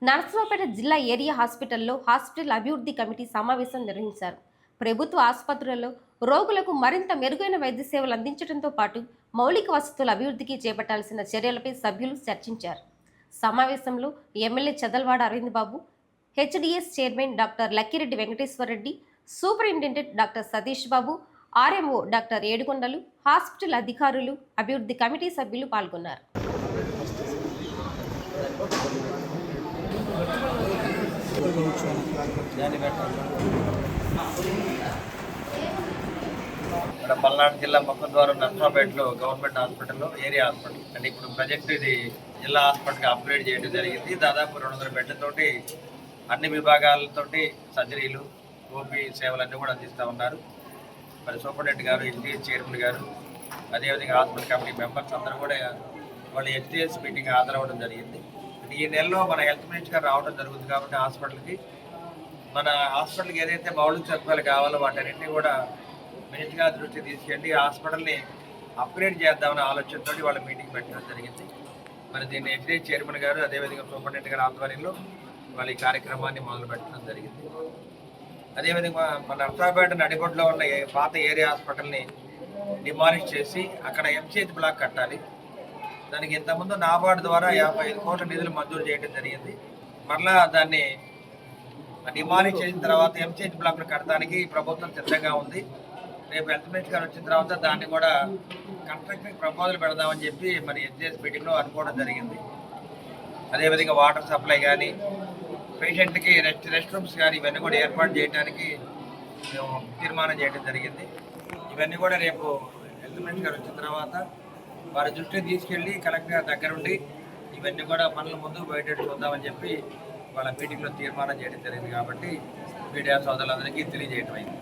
నరసరావుపేట జిల్లా ఏరియా హాస్పిటల్లో హాస్పిటల్ అభివృద్ధి కమిటీ సమావేశం నిర్వహించారు. ప్రభుత్వ ఆసుపత్రులలో రోగులకు మరింత మెరుగైన వైద్య సేవలు అందించడంతో పాటు మౌలిక వసతుల అభివృద్ధికి చేపట్టాల్సిన చర్యలపై సభ్యులు చర్చించారు. సమావేశంలో MLA Chadalwada Aravind Babu, HDS chairman doctor Lakkireddy Venkateswarareddy, superintendent doctor Satish Babu, RMO doctor Yedukondalu, hospital అధికారులు, అభివృద్ధి కమిటీ సభ్యులు పాల్గొన్నారు. పల్నాడు జిల్లా మొక్కద్వారం నర్సాపేటలో గవర్నమెంట్ హాస్పిటల్లో ఏరియా హాస్పిటల్ అంటే ఇప్పుడు ప్రజెక్ట్ ఇది జిల్లా హాస్పిటల్కి అప్గ్రేడ్ చేయడం జరిగింది. దాదాపు 200 బెడ్లతోటి అన్ని విభాగాలతోటి సర్జరీలు, ఓపీ సేవలన్నీ కూడా అందిస్తూ ఉన్నారు. మరి సూపరింటెండెంట్ గారు, హెచ్డిఎస్ చైర్మన్ గారు, అదేవిధంగా హాస్పిటల్ కమిటీ మెంబర్స్ అందరూ కూడా వాళ్ళ హెచ్డిఎస్ మీటింగ్ హాజరవ్వడం జరిగింది. ఈ నెలలో మన హెల్త్ మినిస్టర్ గారు రావడం జరుగుతుంది కాబట్టి మన హాస్పిటల్కి ఏదైతే మౌలిక సదుపాయాలు కావాలో వాటన్నింటినీ కూడా మినిస్టర్ గారి దృష్టి తీసుకెళ్ళి హాస్పిటల్ని అప్గ్రేడ్ చేద్దామనే ఆలోచనతో వాళ్ళ మీటింగ్ పెట్టడం జరిగింది. మరి దీన్ని హెచ్డిఎస్ చైర్మన్ గారు, అదేవిధంగా సూపరింటెండెంట్ గారి ఆధ్వర్యంలో వాళ్ళ ఈ కార్యక్రమాన్ని మొదలు పెట్టడం జరిగింది. అదేవిధంగా మన నర్సాపేట నడిబొడ్లో ఉన్న పాత ఏరియా హాస్పిటల్ని డిమాలిష్ చేసి అక్కడ ఎంసీహెచ్ బ్లాక్ కట్టాలి. దానికి ఇంతకుముందు నాబార్డు ద్వారా 55 కోట్ల నిధులు మంజూరు చేయడం జరిగింది. మరలా దాన్ని డిమాలిష్ చేసిన తర్వాత ఎంసీహెచ్ బ్లాక్ను కట్టడానికి ప్రభుత్వం సిద్ధంగా ఉంది. రేపు హెల్త్ మినిస్టర్ గారు వచ్చిన తర్వాత దాన్ని కూడా కన్స్ట్రక్షన్ ప్రపోజల్ పెడదామని చెప్పి మరి హెచ్డిఎస్ మీటింగ్లో అనుకోవడం జరిగింది. అదేవిధంగా వాటర్ సప్లై కానీ, పేషెంట్కి రెస్ట్ రూమ్స్ కానీ ఇవన్నీ కూడా ఏర్పాటు చేయడానికి మేము తీర్మానం చేయడం జరిగింది. ఇవన్నీ కూడా రేపు హెల్త్ మినిస్టర్ గారు వచ్చిన తర్వాత వారి దృష్టిని తీసుకెళ్ళి కలెక్టర్ గారి దగ్గరుండి ఇవన్నీ కూడా పనుల ముందు బయట చూద్దామని చెప్పి వాళ్ళ మీటింగ్లో తీర్మానం చేయడం జరిగింది. కాబట్టి మీడియా సోదరులందరికీ తెలియజేయడం అయింది.